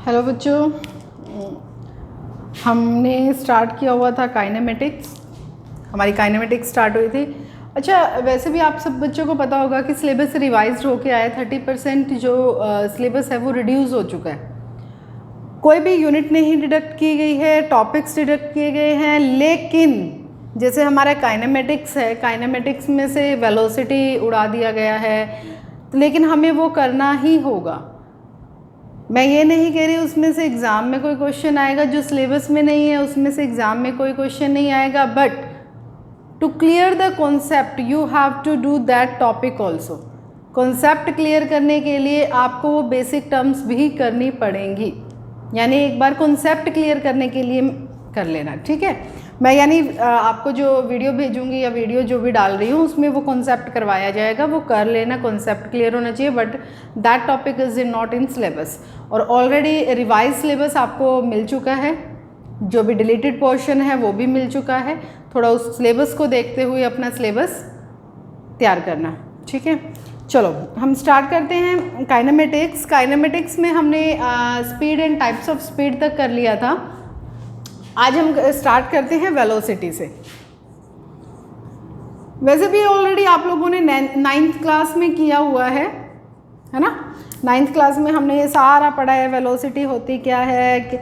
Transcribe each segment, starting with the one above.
Hello बच्चों, हमने start किया हुआ था काइनेमेटिक्स। हमारी काइनेमेटिक्स स्टार्ट हुई थी। अच्छा, वैसे भी आप सब बच्चों को पता होगा कि सिलेबस रिवाइज होके आया। 30% जो सिलेबस है वो रिड्यूस हो चुका है। कोई भी यूनिट नहीं डिडक्ट की गई है, टॉपिक्स डिडक्ट किए गए हैं, लेकिन जैसे हमारा काइनेमेटिक्स है, काइनेमेटिक्स में से वेलोसिटी उड़ा दिया गया है, लेकिन हमें वो करना ही होगा। मैं ये नहीं कह रही उसमें से एग्ज़ाम में कोई क्वेश्चन आएगा, जो सिलेबस में नहीं है उसमें से एग्ज़ाम में कोई क्वेश्चन नहीं आएगा, but to clear the concept you have to do that topic also. Concept clear करने के लिए आपको वो बेसिक टर्म्स भी करनी पड़ेंगी, यानी एक बार कॉन्सेप्ट क्लियर करने के लिए कर लेना, ठीक है। मैं यानी आपको जो वीडियो भेजूंगी या वीडियो जो भी डाल रही हूँ उसमें वो कॉन्सेप्ट करवाया जाएगा, वो कर लेना। कॉन्सेप्ट क्लियर होना चाहिए, but that topic is in not in syllabus. और ऑलरेडी रिवाइज सिलेबस आपको मिल चुका है, जो भी डिलीटेड पोर्शन है वो भी मिल चुका है। थोड़ा उस सिलेबस को देखते हुए अपना सिलेबस तैयार करना, ठीक है। चलो हम स्टार्ट करते हैं काइनेमेटिक्स। काइनेमेटिक्स में हमने speed and types of speed तक कर लिया था। आज हम स्टार्ट करते हैं वेलोसिटी से। वैसे भी ऑलरेडी आप लोगों ने 9th क्लास में किया हुआ है ना। 9th क्लास में हमने ये सारा पढ़ा है, वेलोसिटी होती क्या है,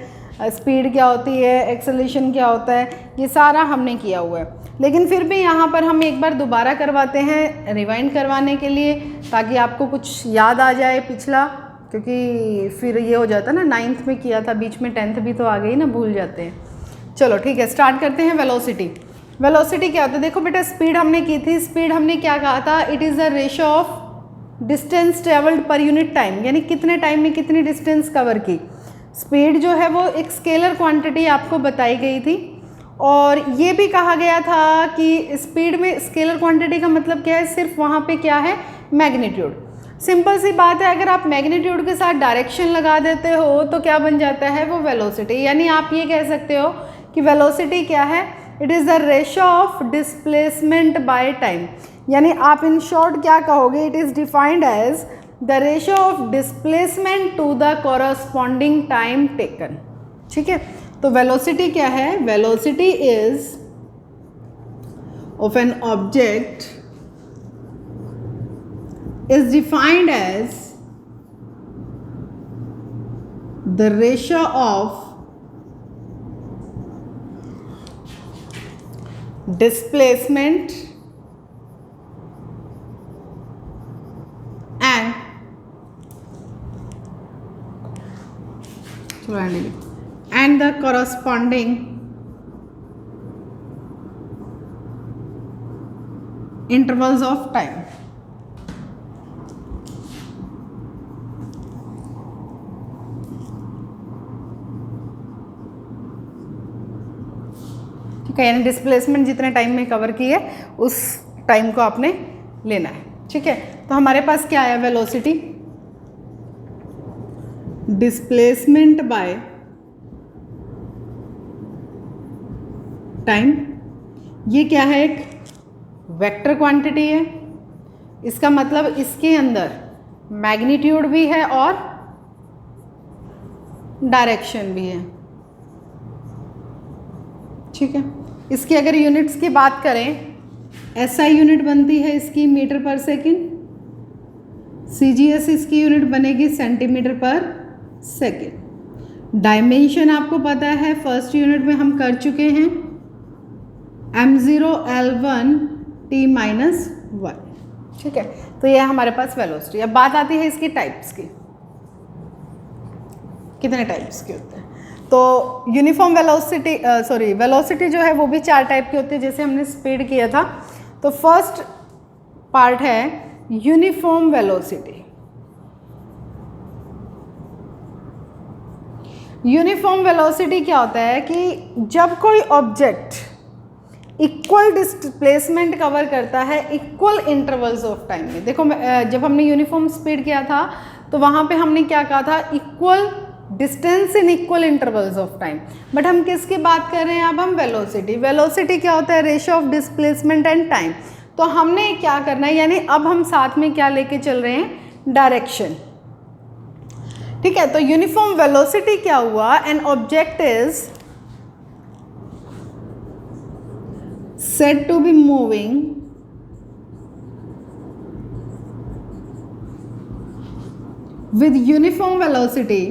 स्पीड क्या होती है, एक्सेलरेशन क्या होता है, ये सारा हमने किया हुआ है। लेकिन फिर भी यहाँ पर हम एक बार दोबारा करवाते हैं रिवाइंड करवाने के लिए, ताकि आपको कुछ याद आ जाए पिछला, क्योंकि फिर ये हो जाता ना 9th में किया था, बीच में 10th भी तो आ गई ना, भूल जाते हैं। चलो ठीक है, स्टार्ट करते हैं। वेलोसिटी। वेलोसिटी क्या होता है? देखो बेटा, स्पीड हमने की थी। स्पीड हमने क्या कहा था? It is the ratio of distance travelled per unit time, यानी कितने टाइम में कितनी डिस्टेंस कवर की। स्पीड जो है वो एक स्केलर क्वांटिटी आपको बताई गई थी, और ये भी कहा गया था कि स्पीड में स्केलर क्वांटिटी का मतलब क्या है? सिर्फ वहाँ पे क्या है? मैग्नीट्यूड। सिंपल सी बात है, अगर आप मैग्नीट्यूड के साथ डायरेक्शन लगा देते हो तो क्या बन जाता है? वो वेलोसिटी। यानी आप ये कह सकते हो कि वेलोसिटी क्या है? It is the ratio of displacement by time. यानी आप इन शॉर्ट क्या कहोगे? It is defined as the ratio of displacement to the corresponding time taken, ठीक है। तो वेलोसिटी क्या है? Velocity is of an object is defined as the ratio of displacement and the corresponding intervals of time। ठीक है, यानी displacement जितने time में कवर की है उस टाइम को आपने लेना है, ठीक है। तो हमारे पास क्या आया? Velocity displacement by time. ये क्या है? एक वेक्टर क्वांटिटी है। इसका मतलब इसके अंदर मैग्नीट्यूड भी है और डायरेक्शन भी है, ठीक है। इसकी अगर यूनिट्स की बात करें, एसआई यूनिट बनती है इसकी मीटर पर सेकंड, सीजीएस इसकी यूनिट बनेगी सेंटीमीटर पर सेकंड। डायमेंशन आपको पता है, फर्स्ट यूनिट में हम कर चुके हैं, m0 L1 T-1, ठीक है। तो ये हमारे पास वेलोसिटी। अब बात आती है इसकी टाइप्स की, कितने टाइप्स के होते हैं। तो यूनिफॉर्म वेलोसिटी वेलोसिटी जो है वो भी 4 टाइप की होती है, जैसे हमने स्पीड किया था। तो फर्स्ट पार्ट है यूनिफॉर्म वेलोसिटी। यूनिफॉर्म वेलोसिटी क्या होता है कि जब कोई ऑब्जेक्ट इक्वल डिस्प्लेसमेंट कवर करता है इक्वल इंटरवल्स ऑफ टाइम में। देखो, जब हमने यूनिफॉर्म स्पीड किया था तो वहाँ पे हमने क्या कहा था? Equal distance in equal intervals of time. But हम किसकी बात कर रहे हैं? अब हम वेलोसिटी। वेलोसिटी क्या होता है? Ratio of displacement and time. तो हमने क्या करना है, यानी अब हम साथ में क्या लेके चल रहे हैं? डायरेक्शन। ठीक है, तो यूनिफॉर्म वेलोसिटी क्या हुआ, an object is said to be moving with uniform velocity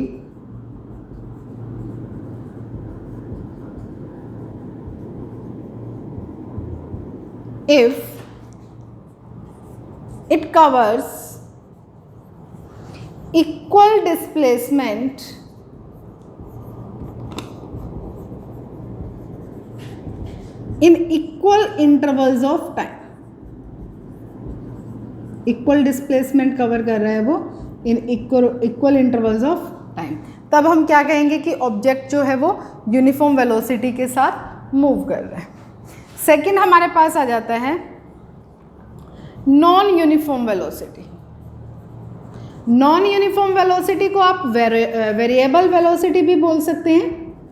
if it covers equal displacement in equal intervals of time. Equal displacement cover कर रहा है वो in equal intervals of time, तब हम क्या कहेंगे कि ऑब्जेक्ट जो है वो यूनिफॉर्म वेलोसिटी के साथ मूव कर रहा है। सेकंड हमारे पास आ जाता है non uniform velocity. Non uniform velocity को आप वेरिएबल वेलोसिटी भी बोल सकते हैं।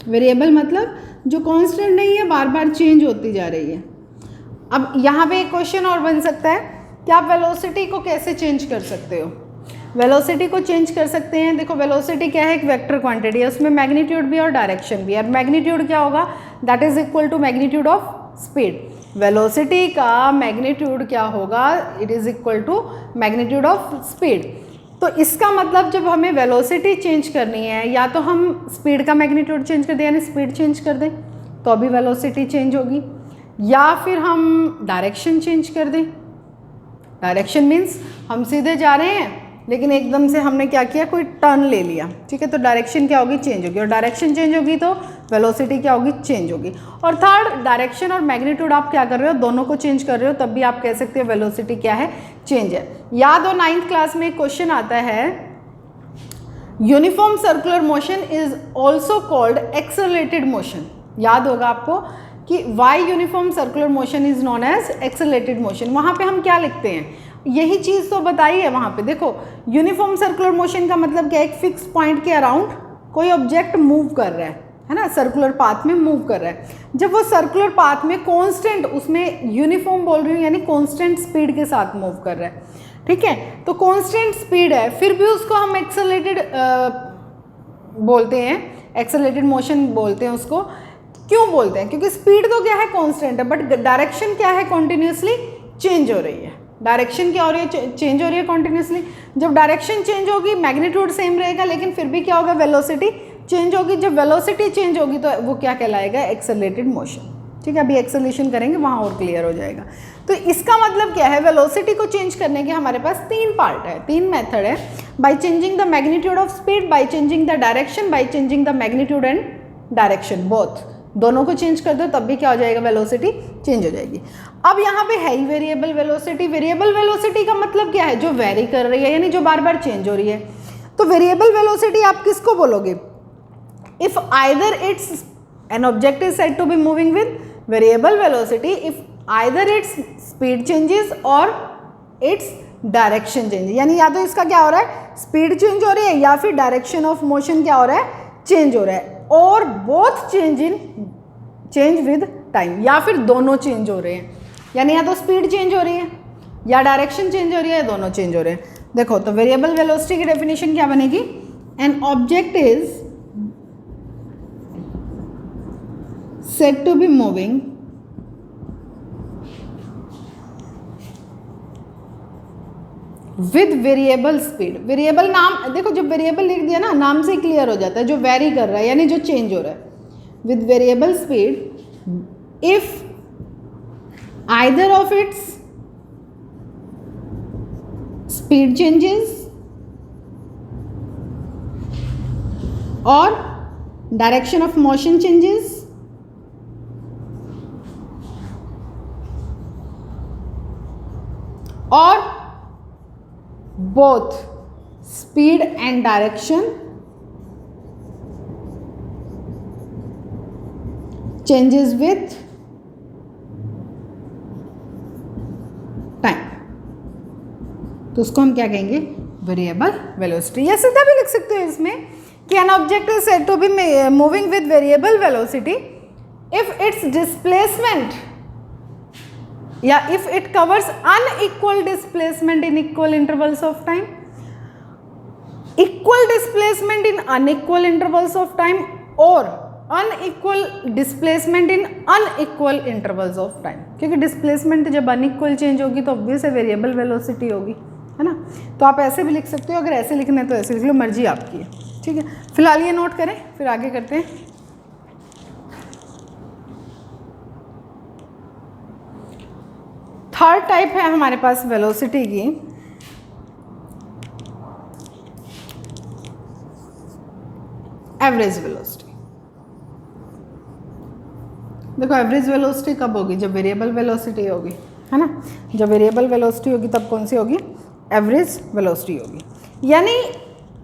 वेरिएबल मतलब जो कांस्टेंट नहीं है, बार बार चेंज होती जा रही है। अब यहाँ पे एक क्वेश्चन और बन सकता है कि आप वेलोसिटी को कैसे चेंज कर सकते हो। वेलोसिटी को चेंज कर सकते हैं, देखो वेलोसिटी क्या है, एक वेक्टर क्वांटिटी है, उसमें मैग्नीट्यूड भी और डायरेक्शन भी है। और मैग्नीट्यूड क्या होगा, that is equal to magnitude of speed. Velocity का मैग्नीट्यूड क्या होगा, it is equal to magnitude of speed. तो इसका मतलब जब हमें वेलोसिटी चेंज करनी है, या तो हम स्पीड का मैग्नीट्यूड चेंज कर दें, यानी स्पीड चेंज कर दें तो अभी वेलोसिटी चेंज होगी, या फिर हम डायरेक्शन चेंज कर दें। डायरेक्शन मीन्स हम सीधे जा रहे हैं लेकिन एकदम से हमने क्या किया, कोई टर्न ले लिया, ठीक है, तो डायरेक्शन क्या होगी, चेंज होगी। और डायरेक्शन चेंज होगी तो वेलोसिटी क्या होगी, चेंज होगी। और थर्ड, डायरेक्शन और मैग्नीट्यूड आप क्या कर रहे हो, दोनों को चेंज कर रहे हो, तब भी आप कह सकते हो वेलोसिटी क्या है, चेंज है। याद हो 9th क्लास में क्वेश्चन आता है, uniform circular motion is also called accelerated motion. याद होगा आपको कि why uniform circular motion is known as accelerated motion. वहाँ पे हम क्या लिखते हैं, यही चीज़ तो बताई है वहाँ पे। देखो यूनिफॉर्म सर्कुलर मोशन का मतलब क्या है, एक फिक्स पॉइंट के अराउंड कोई ऑब्जेक्ट मूव कर रहा है ना, सर्कुलर पाथ में मूव कर रहा है। जब वो सर्कुलर पाथ में कांस्टेंट, उसमें यूनिफॉर्म बोल रही हूँ यानी कांस्टेंट स्पीड के साथ मूव कर रहा है, ठीक है, तो कांस्टेंट स्पीड है, फिर भी उसको हम एक्सेलरेटेड बोलते हैं, एक्सेलरेटेड मोशन बोलते हैं उसको। क्यों बोलते हैं, क्योंकि स्पीड तो क्या है, कांस्टेंट है, बट डायरेक्शन क्या है, कॉन्टिन्यूसली चेंज हो रही है। डायरेक्शन क्या हो रही है, चेंज हो रही है कॉन्टिन्यूसली। जब डायरेक्शन चेंज होगी मैग्नीट्यूड सेम रहेगा, लेकिन फिर भी क्या होगा, वेलोसिटी चेंज होगी। जब वेलोसिटी चेंज होगी तो वो क्या कहलाएगा, एक्सेलरेटेड मोशन। ठीक है, अभी एक्सेलरेशन करेंगे वहाँ और क्लियर हो जाएगा। तो इसका मतलब क्या है, वेलोसिटी को चेंज करने के हमारे पास 3 पार्ट है, 3 मेथड है। By changing the magnitude of speed, by changing the direction, by changing the magnitude and direction, both, दोनों को चेंज कर दो तब भी क्या हो जाएगा, वेलोसिटी चेंज हो जाएगी। अब यहाँ पे है ही वेरिएबल वेलोसिटी। वेरिएबल वेलोसिटी का मतलब क्या है, जो वेरी कर रही है, यानी जो बार बार चेंज हो रही है। तो वेरिएबल वेलोसिटी आप किसको बोलोगे, if either it's an object is said to be moving with variable velocity, if either its speed changes और इट्स डायरेक्शन चेंज, यानी या तो इसका क्या हो रहा है, स्पीड चेंज हो रही है, या फिर डायरेक्शन ऑफ मोशन क्या हो रहा है, चेंज हो रहा है, और बोथ चेंज विद टाइम, या फिर दोनों चेंज हो रहे हैं, यानी या तो स्पीड चेंज हो रही है या डायरेक्शन चेंज हो रही है, दोनों चेंज हो रहे हैं। देखो तो वेरिएबल वेलोसिटी की डेफिनेशन क्या बनेगी, an object is said to be moving with variable speed. Variable नाम देखो, जब वेरिएबल लिख दिया ना, नाम से क्लियर हो जाता है, जो वेरी कर रहा है यानी जो चेंज हो रहा है, with variable speed if either of its speed changes और डायरेक्शन ऑफ मोशन चेंजेस और both speed and direction changes with time, तो उसको हम क्या कहेंगे, वेरिएबल वेलोसिटी। या सीधा भी लिख सकते हो इसमें कि an object is said to be moving with variable velocity if its displacement या if it covers unequal displacement in equal intervals of time। Equal displacement in unequal intervals of time और unequal displacement in unequal intervals of time, क्योंकि displacement जब unequal change होगी तो obvious है variable velocity होगी, है ना। तो आप ऐसे भी लिख सकते हो, अगर ऐसे लिखना है तो ऐसे लिख लो, मर्जी आपकी है, ठीक है। फिलहाल ये नोट करें, फिर आगे करते हैं। थर्ड टाइप है हमारे पास वेलोसिटी की, एवरेज वेलोसिटी। देखो एवरेज वेलोसिटी कब होगी, जब वेरिएबल वेलोसिटी होगी, है ना। जब वेरिएबल वेलोसिटी होगी तब कौन सी होगी, एवरेज वेलोसिटी होगी। यानी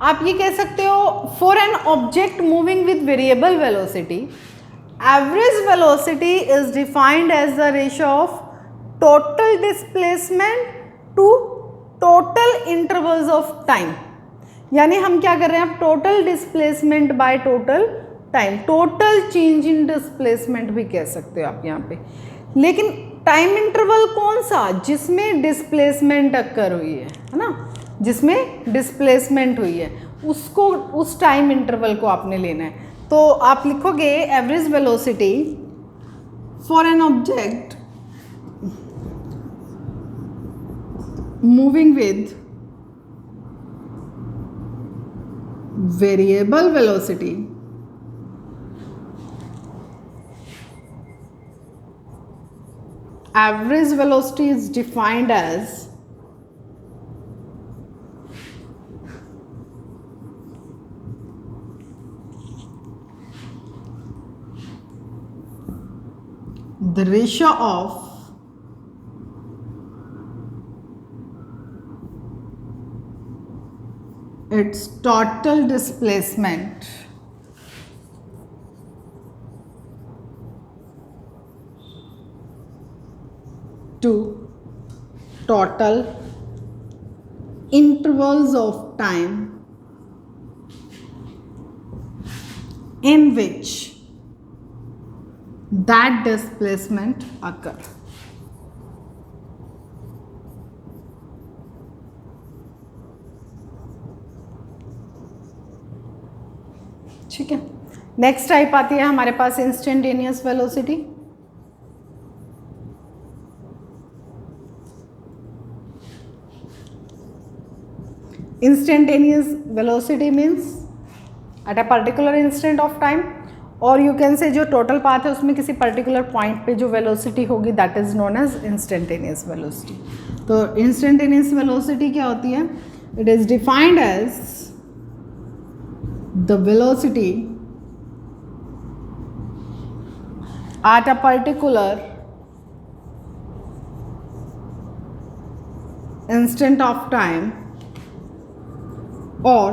आप ये कह सकते हो, for an object moving with variable velocity, average velocity is defined as the ratio of total displacement to total intervals of time. यानी हम क्या कर रहे हैं, अब total displacement by total time, total change in displacement भी कह सकते हो आप यहाँ पे। लेकिन टाइम इंटरवल कौन सा, जिसमें डिस्प्लेसमेंट अक्कर हुई है ना, जिसमें डिस्प्लेसमेंट हुई है, उसको, उस टाइम इंटरवल को आपने लेना है। तो आप लिखोगे average velocity for an object moving with variable velocity average velocity is defined as the ratio of its total displacement to total intervals of time in which that displacement occur। ठीक है। Next type आती है हमारे पास instantaneous velocity. Instantaneous velocity means at a particular instant of time, और you can say जो total path है उसमें किसी पर्टिकुलर पॉइंट पे जो वेलोसिटी होगी that is known as instantaneous velocity. तो इंस्टेंटेनियस वेलोसिटी क्या होती है, it is defined as the velocity at a particular instant of time or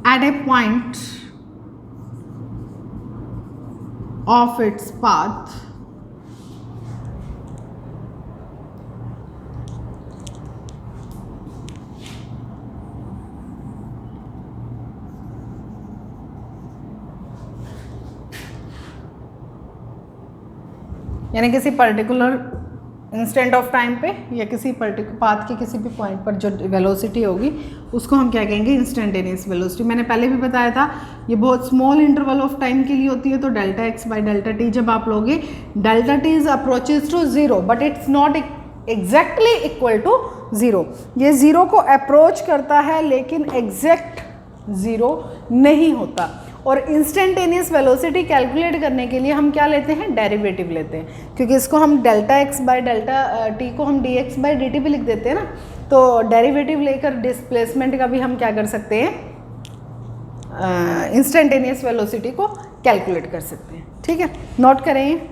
at a point of its path यानी किसी पर्टिकुलर इंस्टेंट ऑफ टाइम पे या किसी particular path के किसी भी पॉइंट पर जो वेलोसिटी होगी उसको हम क्या कहेंगे, इंस्टेंटेनियस वेलोसिटी। मैंने पहले भी बताया था ये बहुत स्मॉल इंटरवल ऑफ टाइम के लिए होती है। तो delta X by delta T जब आप लोगे, delta T is approaches to zero but it's not exactly equal to zero. ये जीरो को अप्रोच करता है लेकिन एग्जैक्ट जीरो नहीं होता। और इंस्टेंटेनियस वेलोसिटी कैलकुलेट करने के लिए हम क्या लेते हैं, डेरिवेटिव लेते हैं, क्योंकि इसको हम delta X by delta T को हम D x by D T भी लिख देते हैं ना। तो डेरिवेटिव लेकर डिस्प्लेसमेंट का भी हम क्या कर सकते हैं, इंस्टेंटेनियस वेलोसिटी को कैलकुलेट कर सकते हैं। ठीक है, नोट करें।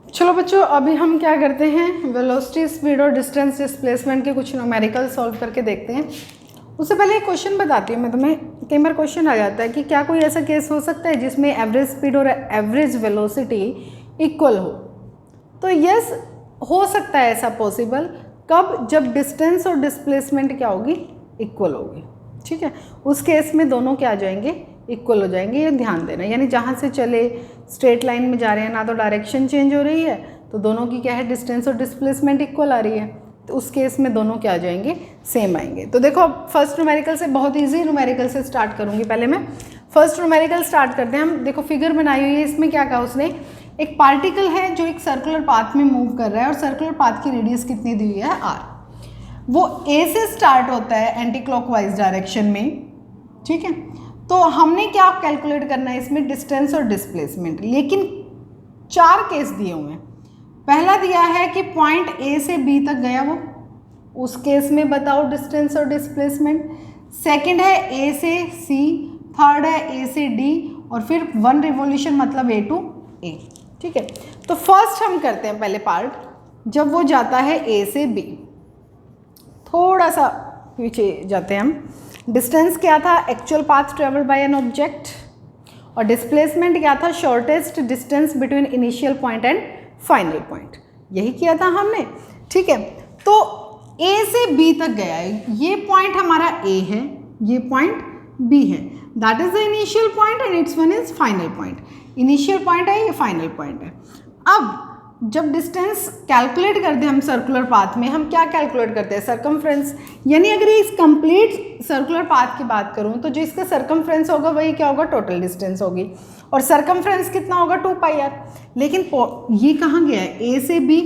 चलो बच्चों, अभी हम क्या करते हैं, वेलोसिटी, स्पीड और डिस्टेंस डिस्प्लेसमेंट के कुछ न्यूमेरिकल सॉल्व करके देखते हैं। उससे पहले एक क्वेश्चन बताती हूँ मैं तुम्हें। कई बार क्वेश्चन आ जाता है कि क्या कोई ऐसा केस हो सकता है जिसमें एवरेज स्पीड और एवरेज वेलोसिटी इक्वल हो। तो यस, हो सकता है ऐसा पॉसिबल। कब, जब डिस्टेंस और डिस्प्लेसमेंट क्या होगी, इक्वल होगी। ठीक है, उस केस में दोनों क्या आ जाएंगे, इक्वल हो जाएंगे, ये ध्यान देना। यानी जहाँ से चले स्ट्रेट लाइन में जा रहे हैं, ना तो डायरेक्शन चेंज हो रही है, तो दोनों की क्या है, डिस्टेंस और डिस्प्लेसमेंट इक्वल आ रही है, तो उस केस में दोनों क्या आ जाएंगे, सेम आएंगे। तो देखो फर्स्ट न्यूमेरिकल से, बहुत ईजी न्यूमेरिकल से स्टार्ट करूँगी। पहले मैं फर्स्ट न्यूमेरिकल स्टार्ट करते हैं हम। देखो फिगर बनाई हुई है, इसमें क्या कहा उसने, एक पार्टिकल है जो एक सर्कुलर पाथ में मूव कर रहा है और सर्कुलर पाथ की रेडियस कितनी दी हुई है, r। वो A से स्टार्ट होता है एंटी क्लॉकवाइज डायरेक्शन में, ठीक है। तो हमने क्या कैलकुलेट करना है इसमें, डिस्टेंस और डिस्प्लेसमेंट। लेकिन 4 केस दिए हुए हैं। पहला दिया है कि पॉइंट A से B तक गया वो, उस केस में बताओ डिस्टेंस और डिस्प्लेसमेंट। सेकंड है A से C, थर्ड है A से D, और फिर 1 रिवोल्यूशन मतलब A टू A, ठीक है। तो फर्स्ट हम करते हैं पहले पार्ट, जब वो जाता है A से B, थोड़ा सा पीछे जाते हैं हम। डिस्टेंस क्या था, actual path travelled by an object, और डिस्प्लेसमेंट क्या था, shortest distance between initial point and final point, यही किया था हमने, ठीक है। तो A से B तक गया है, ये पॉइंट हमारा A है, ये पॉइंट B है, that is the initial point and it's one is final point. Initial point है, ये फाइनल पॉइंट है। अब जब डिस्टेंस कैलकुलेट करते हैं हम सर्कुलर पाथ में, हम क्या कैलकुलेट करते हैं, सरकमफ्रेंस। यानी अगर इस कंप्लीट सर्कुलर पाथ की बात करूं तो जो इसका सरकमफ्रेंस होगा वही क्या होगा, टोटल डिस्टेंस होगी, और सरकमफ्रेंस कितना होगा, 2πr। लेकिन ये कहाँ गया है, A से B,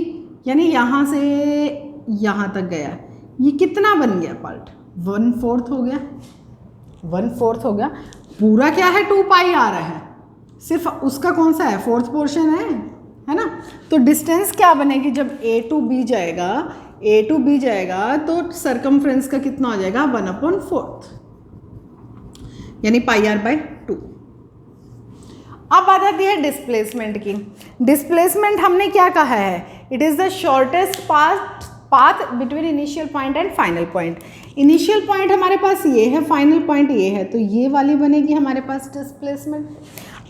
यानी यहाँ से यहाँ तक गया, ये कितना बन गया पार्ट, 1/4 हो गया, 1/4 हो गया। पूरा क्या है, 2πr है, सिर्फ उसका कौन सा है, 4th पोर्शन है ना। तो डिस्टेंस क्या बनेगी, जब A टू B जाएगा तो सरकमफ्रेंस का कितना हो जाएगा, 1/4, यानी πr/2। अब आ जाती है डिस्प्लेसमेंट की। डिस्प्लेसमेंट हमने क्या कहा है, it is the shortest path between initial point and final point. Initial point हमारे पास ये है, फाइनल पॉइंट ये है, तो ये वाली बनेगी हमारे पास डिस्प्लेसमेंट।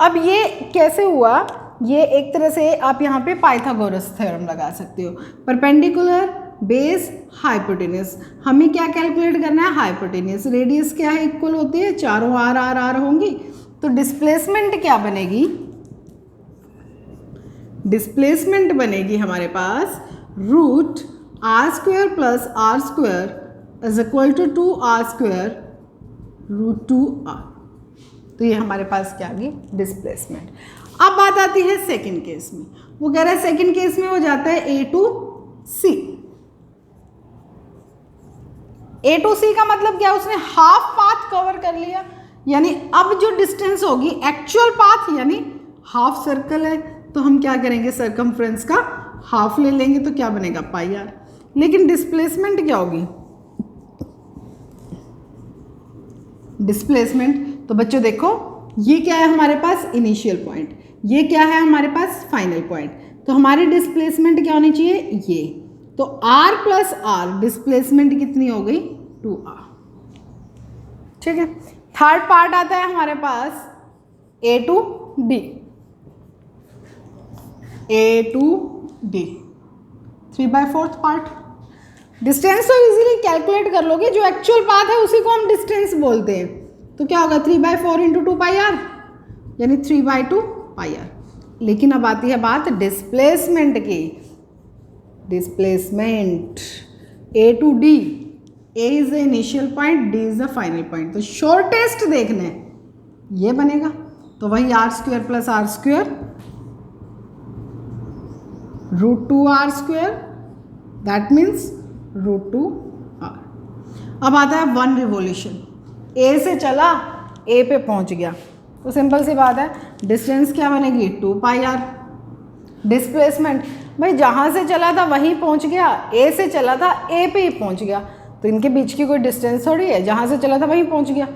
अब ये कैसे हुआ, ये एक तरह से आप यहाँ पे पाइथागोरस थ्योरम लगा सकते हो, परपेंडिकुलर बेस हाइपोटेन्यूस। हमें क्या कैलकुलेट करना है, हाइपोटेन्यूस, रेडियस क्या है, इक्वल होती है, चारों r होंगी, तो डिस्प्लेसमेंट क्या बनेगी, डिस्प्लेसमेंट बनेगी हमारे पास √r² + r² is equal to 2r² √2r। तो ये हमारे पास क्या आ गई, डिस्प्लेसमेंट। अब बात आती है सेकंड केस में। वो कह रहा है सेकंड केस में वो जाता है A to C। A to C का मतलब क्या, उसने हाफ पाथ कवर कर लिया, यानी अब जो डिस्टेंस होगी एक्चुअल पाथ, यानी हाफ सर्कल है, तो हम क्या करेंगे, सरकमफ्रेंस का हाफ ले लेंगे, तो क्या बनेगा, πr। लेकिन डिस्प्लेसमेंट क्या होगी, डिस्प्लेसमेंट, तो बच्चों देखो ये क्या है हमारे पास, इनिशियल पॉइंट, ये क्या है हमारे पास, फाइनल पॉइंट, तो हमारी डिस्प्लेसमेंट क्या होनी चाहिए, ये, तो r + r, डिस्प्लेसमेंट कितनी हो गई, 2r, ठीक है। थर्ड पार्ट आता है हमारे पास A to D, A to D, 3/4 part. Distance तो इजीली कैलकुलेट कर लोगे, जो एक्चुअल पाथ है उसी को हम डिस्टेंस बोलते हैं, तो क्या होगा, 3/4 × 2πr, यानी 3/2 πr। लेकिन अब आती है बात डिस्प्लेसमेंट की। Displacement A to D, A is the initial point, D is the final point, तो शॉर्टेस्ट देखना है, ये बनेगा, तो वही r² + r² √2r², that means √2r। अब आता है 1 रिवोल्यूशन, A से चला A पे पहुंच गया, तो सिंपल सी बात है, डिस्टेंस क्या बनेगी, 2πr। डिस्प्लेसमेंट, भाई जहाँ से चला था वहीं पहुंच गया, A से चला था A पे ही पहुंच गया, तो इनके बीच की कोई डिस्टेंस थोड़ी है, जहाँ से चला था वहीं पहुंच गया।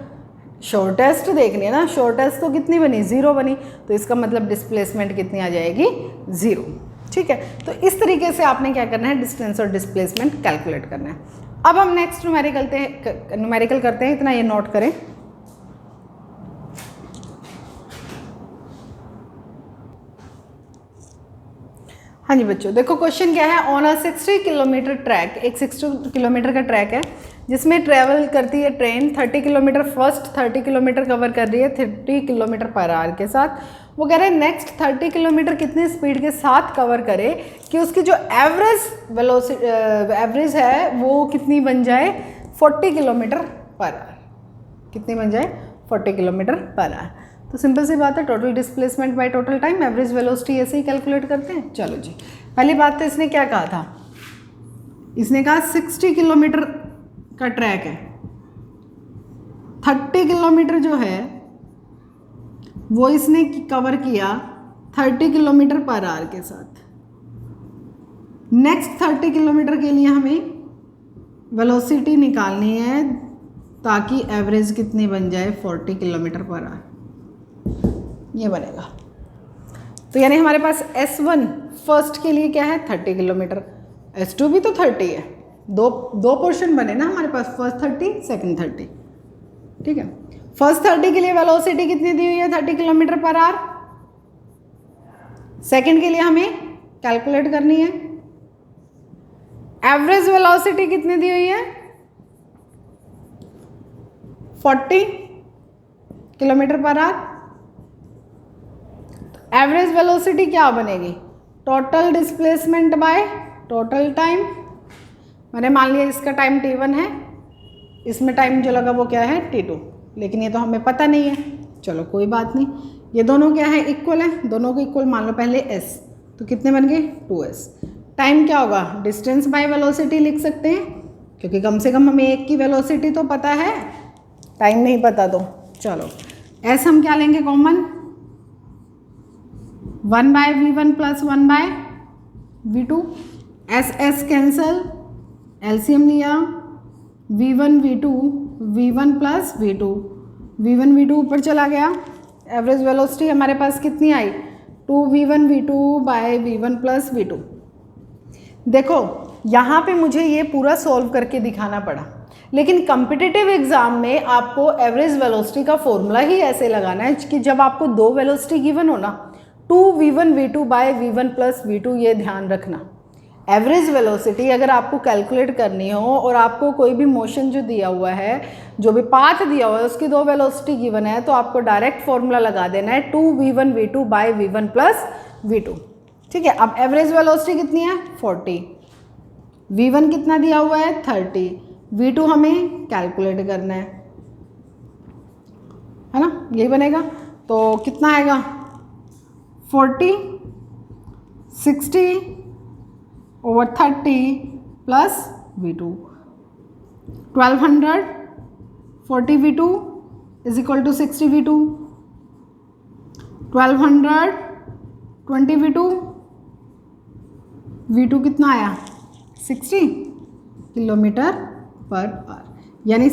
शॉर्टेस्ट देखनी है ना, शॉर्टेस्ट तो कितनी बनी, 0 बनी, तो इसका मतलब डिस्प्लेसमेंट कितनी आ जाएगी, 0, ठीक है। तो इस तरीके से आपने क्या करना है, डिस्टेंस और डिस्प्लेसमेंट कैलकुलेट करना है। अब हम नेक्स्ट न्यूमेरिकल करते हैं, इतना ये नोट करें। हाँ जी बच्चों, देखो क्वेश्चन क्या है, ऑन अ 60 किलोमीटर ट्रैक, एक 60 किलोमीटर का ट्रैक है, जिसमें ट्रैवल करती है train 30 kilometre, first 30 kilometre cover कर रही है 30 किलोमीटर पर आवर के साथ। वो कह रहे हैं नेक्स्ट 30 किलोमीटर कितनी स्पीड के साथ कवर करे कि उसकी जो एवरेज है वो कितनी बन जाए 40 किलोमीटर पर आवर। कितनी बन जाए 40 किलोमीटर पर आवर। तो सिंपल सी बात है, total displacement by total time, average velocity ऐसे ही कैलकुलेट करते हैं। चलो जी, पहली बात तो इसने क्या कहा था, इसने कहा 60 किलोमीटर का ट्रैक है, 30 किलोमीटर जो है वो इसने कवर किया 30 किलोमीटर पर आवर के साथ। नेक्स्ट 30 किलोमीटर के लिए हमें वेलोसिटी निकालनी है ताकि एवरेज कितनी बन जाए 40 किलोमीटर पर आवर, ये बनेगा। तो यानी हमारे पास S1 फर्स्ट के लिए क्या है 30 किलोमीटर, S2 भी तो 30 है, दो पोर्शन बने ना हमारे पास, फर्स्ट 30 सेकंड 30, ठीक है। फर्स्ट 30 के लिए वेलोसिटी कितनी दी हुई है 30 किलोमीटर पर आवर, सेकंड के लिए हमें कैलकुलेट करनी है एवरेज वेलोसिटी कितनी दी हुई है 40 kilometre per hour. Average velocity क्या बनेगी, total displacement by total time. मैंने मान लिया इसका टाइम t1 है, इसमें टाइम जो लगा वो क्या है t2, लेकिन ये तो हमें पता नहीं है, चलो कोई बात नहीं। ये दोनों क्या है इक्वल है, दोनों को इक्वल मान लो पहले s, तो कितने बन गए 2s। टाइम क्या होगा, डिस्टेंस बाय वेलोसिटी लिख सकते हैं, क्योंकि कम से कम हमें एक की वेलोसिटी तो पता है, टाइम नहीं पता तो चलो s हम क्या लेंगे common, 1/v1 plus 1/v2, s cancel, LCM लिया, v1 v2 v1 plus v2, v1 v2 ऊपर चला गया, एवरेज वेलोसिटी हमारे पास कितनी आई 2v1 v2 bye v1 plus v2। देखो यहाँ पे मुझे ये पूरा सॉल्व करके दिखाना पड़ा, लेकिन कॉम्पिटिटिव एग्जाम में आपको एवरेज वेलोसिटी का फॉर्मूला ही ऐसे लगाना है कि जब आपको दो वेलोसिटी गिवन हो ना 2v1 v2 bye v1 plus v2, ये ध्यान रखना। एवरेज वेलोसिटी अगर आपको कैलकुलेट करनी हो और आपको कोई भी मोशन जो दिया हुआ है, जो भी पाथ दिया हुआ है उसकी दो वेलोसिटी गिवन है, तो आपको डायरेक्ट फॉर्मूला लगा देना है 2v1 v2 bye v1 plus v2, ठीक है। अब एवरेज वेलोसिटी कितनी है 40, v1 कितना दिया हुआ है 30, v2 हमें कैलकुलेट करना है ना, यही बनेगा। तो कितना आएगा 40 60 over 30 plus v2, 1200 40 v2 is equal to 60 v2, 1200 20 v2, v2 कितना आया 60 किलोमीटर पर आवर। यानी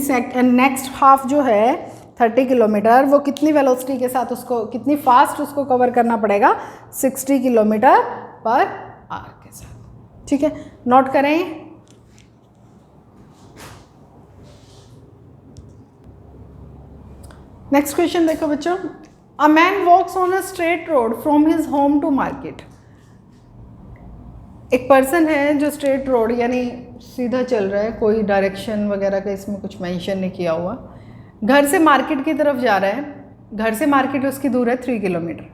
नेक्स्ट हाफ जो है 30 किलोमीटर वो कितनी वेलोसिटी के साथ उसको, कितनी फास्ट उसको कवर करना पड़ेगा 60 किलोमीटर पर आवर के साथ, ठीक है। नोट करें, नेक्स्ट क्वेश्चन देखो बच्चों, a man walks on a straight road from his home to market. एक पर्सन है जो स्ट्रेट रोड यानी सीधा चल रहा है, कोई डायरेक्शन वगैरह का इसमें कुछ मेंशन नहीं किया हुआ, घर से मार्केट की तरफ जा रहा है। घर से मार्केट उसकी दूर है 3 किलोमीटर।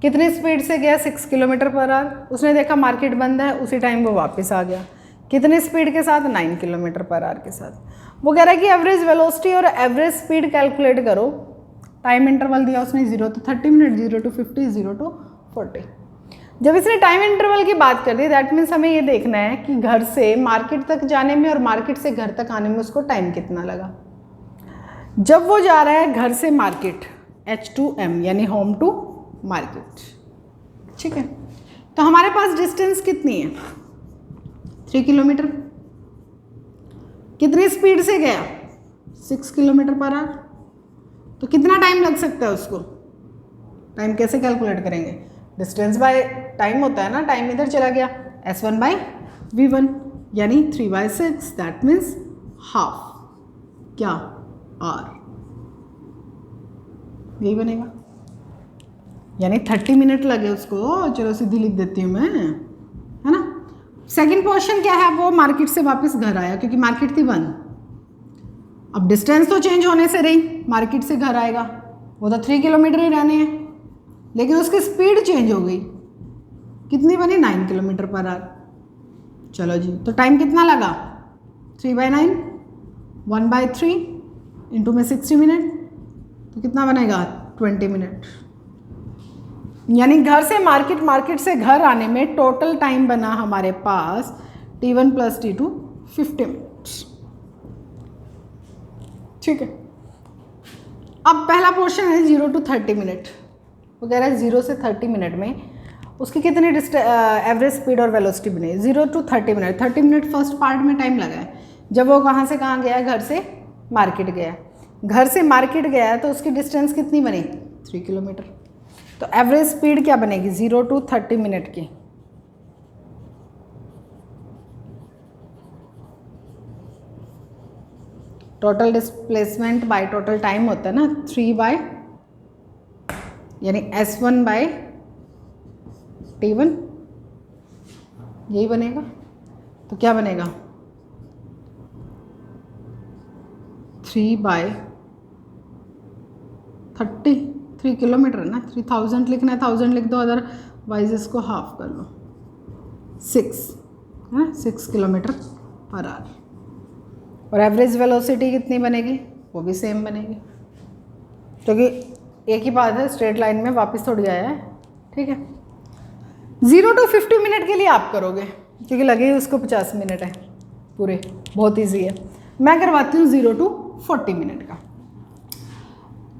कितनी स्पीड से गया 6 किलोमीटर पर आवर। उसने देखा मार्केट बंद है, उसी टाइम वो वापस आ गया। कितने स्पीड के साथ 9 किलोमीटर पर आवर के साथ। वो कह रहा है कि एवरेज वेलोसिटी और एवरेज स्पीड कैलकुलेट करो। टाइम इंटरवल दिया उसने 0 to 30 मिनट, 0 to 50, 0 to 40। जब इसने टाइम इंटरवल की बात कर दी, दैट मीन्स हमें ये देखना है कि घर से मार्केट तक जाने में और मार्केट से घर तक आने में उसको टाइम कितना लगा। जब वो जा रहा है घर से मार्केट H2M यानी होम टू मार्केट, ठीक है। तो हमारे पास डिस्टेंस कितनी है 3 किलोमीटर। कितनी स्पीड से गया 6 किलोमीटर पर आवर। तो कितना टाइम लग सकता है उसको, टाइम कैसे कैलकुलेट करेंगे, डिस्टेंस बाय टाइम होता है ना, टाइम इधर चला गया S1/V1 यानी 3/6, दैट मीन्स हाफ क्या आवर, यही बनेगा। यानी 30 मिनट लगे उसको, चलो सीधी लिख देती हूँ मैं, है ना। सेकंड पोर्शन क्या है, वो मार्केट से वापस घर आया क्योंकि मार्केट थी बंद, अब डिस्टेंस तो चेंज होने से रही, मार्केट से घर आएगा, वो तो 3 किलोमीटर ही रहने हैं, लेकिन उसकी स्पीड चेंज हो गई, कितनी बनी 9 किलोमीटर पर आवर। चलो जी, तो टाइम कितना लगा 3/9, 1/3 इंटू में 60 मिनट, तो कितना बनेगा 20 मिनट। यानी घर से मार्केट, मार्केट से घर आने में टोटल टाइम बना हमारे पास T1 + T2 50 मिनट्स। ठीक है, अब पहला पोर्शन है 0 to 30 मिनट। वो कह रहा है 0 से 30 मिनट में उसकी कितनी एवरेज स्पीड और वेलोसिटी बनी। 0 to 30 minute, 30 minute first part में टाइम लगा है, जब वो कहाँ से कहाँ गया है, घर से मार्केट गया। घर से मार्केट गया है तो उसकी डिस्टेंस कितनी बनी 3 किलोमीटर। तो एवरेज स्पीड क्या बनेगी 0 to 30 मिनट की, total displacement by total time होता है ना, 3 यानी S1/T1, यही बनेगा। तो क्या बनेगा 3/30, 3 किलोमीटर है ना, 3000 लिखना है, 1000 लिख दो, अदरवाइज इसको हाफ कर लो, 6 है ना, 6 किलोमीटर पर आवर। और एवरेज वेलोसिटी कितनी बनेगी, वो भी सेम बनेगी, क्योंकि एक ही बात है, स्ट्रेट लाइन में वापस थोड़ी आया है। ठीक है, 0 to 50 मिनट के लिए आप करोगे, क्योंकि लगे उसको 50 मिनट है पूरे, बहुत ईजी है। मैं करवाती हूँ 0 to 40 मिनट का।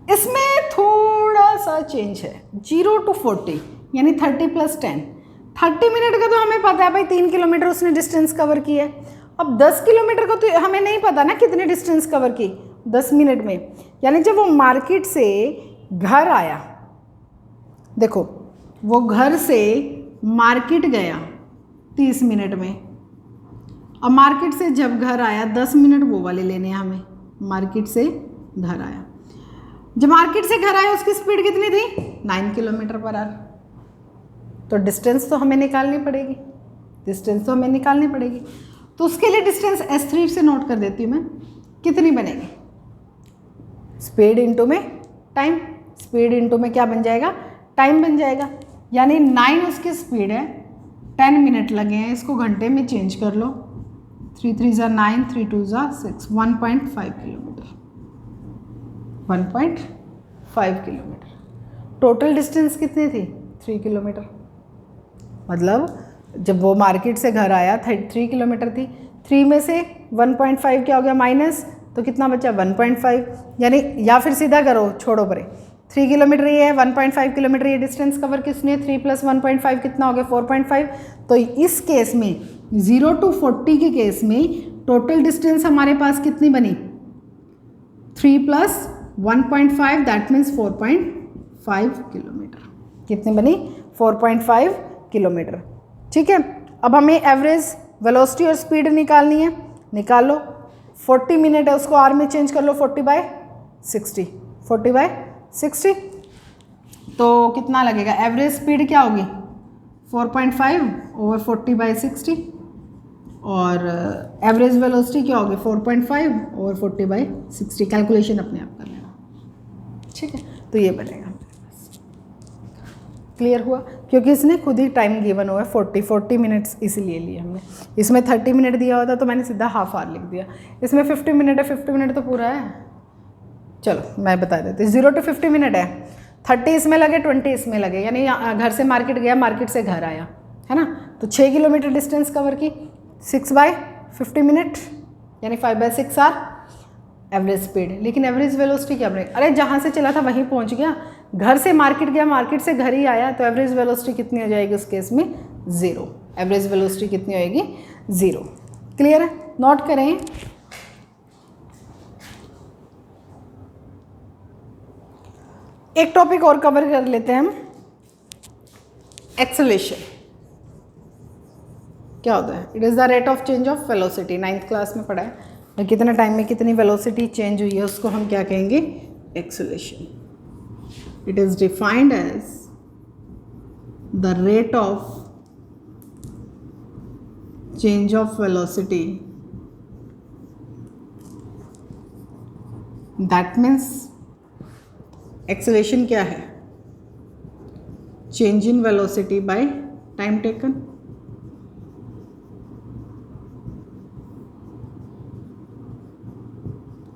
इसमें थोड़ा सा चेंज है, 0 to 40 यानी 30 + 10। 30 मिनट का तो हमें पता है भाई 3 किलोमीटर उसने डिस्टेंस कवर की है। अब 10 किलोमीटर को तो हमें नहीं पता ना कितनी डिस्टेंस कवर की 10 मिनट में, यानी जब वो मार्केट से घर आया, देखो वो घर से मार्केट गया 30 मिनट में, अब मार्केट से जब घर आया 10 मिनट वो वाले लेने हैं हमें, मार्केट से घर आया, जब मार्केट से घर आया उसकी स्पीड कितनी थी 9 किलोमीटर पर आवर। तो डिस्टेंस तो हमें निकालनी पड़ेगी, डिस्टेंस तो हमें निकालनी पड़ेगी। तो उसके लिए डिस्टेंस S3 से नोट कर देती हूँ मैं, कितनी बनेगी स्पीड इंटू में टाइम, स्पीड इंटू में क्या बन जाएगा टाइम बन जाएगा। यानी 9 उसकी स्पीड है, 10 मिनट लगे हैं, इसको घंटे में चेंज कर लो, 3 3 = 9, 3 2 = 6, 1.5 किलोमीटर, 1.5 किलोमीटर। टोटल डिस्टेंस कितनी थी 3 किलोमीटर। मतलब जब वो मार्केट से घर आया 3 किलोमीटर थी, 3 में से 1.5 क्या हो गया माइनस, तो कितना बचा 1.5, यानी या फिर सीधा करो, छोड़ो परे, 3 किलोमीटर ये है, 1.5 किलोमीटर ये डिस्टेंस कवर किसने, 3 + 1.5 कितना हो गया 4.5। तो इस केस में 0 to 40 के केस में टोटल डिस्टेंस हमारे पास कितनी बनी 3 + 1.5 दैट मीन्स 4.5 किलोमीटर। कितनी बनी 4.5 किलोमीटर। ठीक है, अब हमें एवरेज वेलोसिटी और स्पीड निकालनी है, निकाल लो। 40 मिनट है, उसको आर में चेंज कर लो, 40/60, 40/60। तो कितना लगेगा, एवरेज स्पीड क्या होगी 4.5 / 40/60 और एवरेज वेलोसिटी क्या होगी 4.5 / 40/60। कैलकुलेशन अपने आप कर लेना। ठीक है, तो ये बनेगा। क्लियर हुआ, क्योंकि इसने खुद ही टाइम गिवन हुआ है 40 मिनट्स, इसीलिए लिए हमने। इसमें 30 मिनट दिया होता तो मैंने सीधा हाफ आवर लिख दिया, इसमें 50 मिनट है, 50 मिनट तो पूरा है। चलो मैं बता देती हूँ, 0 to 50 मिनट है, 30 इसमें लगे, 20 इसमें लगे, यानी घर से मार्केट गया, मार्केट से घर आया, है ना। तो 6 किलोमीटर डिस्टेंस कवर की, 6/50 मिनट यानी 5/6 आवर एवरेज स्पीड। लेकिन एवरेज वेलोसिटी क्या बनेगी, अरे जहाँ से चला था वहीं पहुँच गया, घर से मार्केट गया, मार्केट से घर ही आया, तो एवरेज वेलोसिटी कितनी हो जाएगी उस केस में 0। एवरेज वेलोसिटी कितनी होएगी 0। क्लियर है, नोट करें। एक टॉपिक और कवर कर लेते हैं हम, एक्सेलरेशन क्या होता है। It is the rate of change of velocity, 9th class में पढ़ा है। तो कितने टाइम में कितनी वेलोसिटी चेंज हुई है उसको हम क्या कहेंगे, acceleration. It is defined as the rate of change of velocity that means acceleration क्या है, change in velocity by time taken.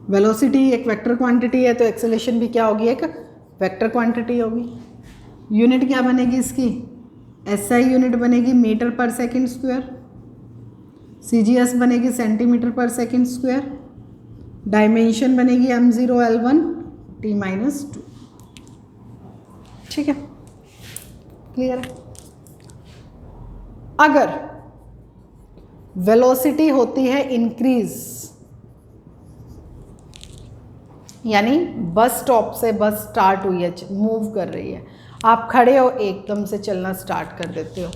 Velocity एक वेक्टर क्वांटिटी है तो एक्सेलरेशन भी क्या होगी, एक वेक्टर क्वांटिटी होगी। यूनिट क्या बनेगी इसकी, एसआई यूनिट बनेगी मीटर पर सेकंड स्क्वायर, सीजीएस बनेगी सेंटीमीटर पर सेकंड स्क्वायर, डायमेंशन बनेगी m0l1 t-2। ठीक है, क्लियर है। अगर वेलोसिटी होती है इंक्रीज, यानी बस स्टॉप से बस स्टार्ट हुई है, मूव कर रही है, आप खड़े हो एकदम से चलना स्टार्ट कर देते हो,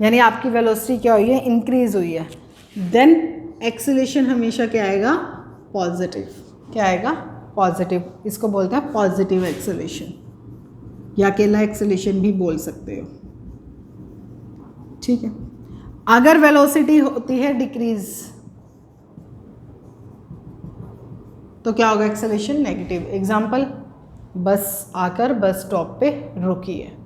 यानी आपकी वेलोसिटी क्या हुई है, इंक्रीज हुई है, देन एक्सीलरेशन हमेशा क्या आएगा, पॉजिटिव। क्या आएगा, पॉजिटिव। इसको बोलते हैं पॉजिटिव एक्सीलरेशन, या अकेला एक्सीलरेशन भी बोल सकते हो। ठीक है। अगर वेलोसिटी होती है डिक्रीज तो क्या होगा, एक्सेलरेशन नेगेटिव। एग्जाम्पल, बस आकर बस स्टॉप पे रुकी है।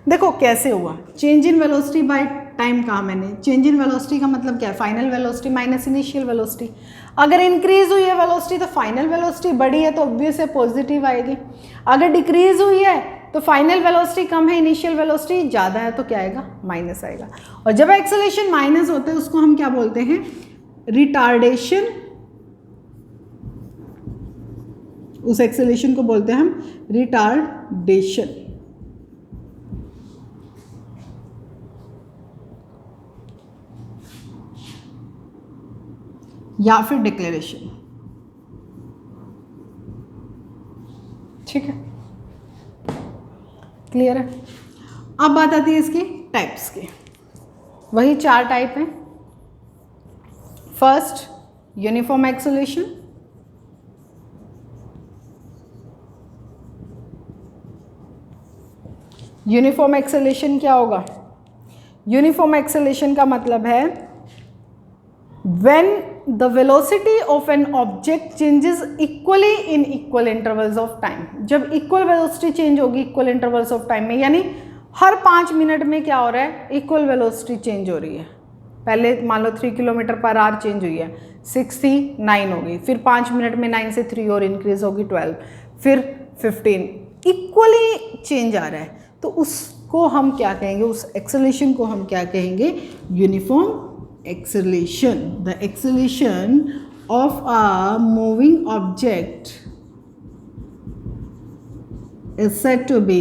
देखो कैसे हुआ, change in velocity by time कहा मैंने, चेंज इन वेलोसिटी का मतलब क्या है, final velocity minus initial velocity. अगर इंक्रीज हुई है वेलोसिटी तो फाइनल वेलोसिटी बढ़ी है तो ऑब्वियस है पॉजिटिव आएगी। अगर डिक्रीज हुई है तो फाइनल वेलोसिटी कम है, इनिशियल वेलोसिटी ज़्यादा है तो क्या आएगा, माइनस आएगा। और जब एक्सेलरेशन माइनस होते हैं उसको हम क्या बोलते हैं, रिटार्डेशन। उस एक्सेलरेशन को बोलते हैं हम रिटार्डेशन। या फिर डिक्लेरेशन। ठीक है, क्लियर है। अब बात आती है इसकी टाइप्स की। वही 4 टाइप हैं। First, uniform acceleration. Uniform acceleration क्या होगा, यूनिफॉर्म एक्सेलरेशन का मतलब है when the velocity of an object changes equally in equal intervals of time। जब इक्वल वेलोसिटी चेंज होगी इक्वल इंटरवल्स ऑफ टाइम में, यानी हर 5 मिनट में क्या हो रहा है, इक्वल वेलोसिटी चेंज हो रही है। पहले मान लो 3 किलोमीटर पर आवर चेंज हुई है, 6 थी 9 हो गई, फिर 5 मिनट में 9 से 3 और इंक्रीज होगी 12, फिर 15, इक्वली चेंज आ रहा है तो उसको हम क्या कहेंगे, उस एक्सेलरेशन को हम क्या कहेंगे, uniform acceleration। The acceleration of a moving object is said to be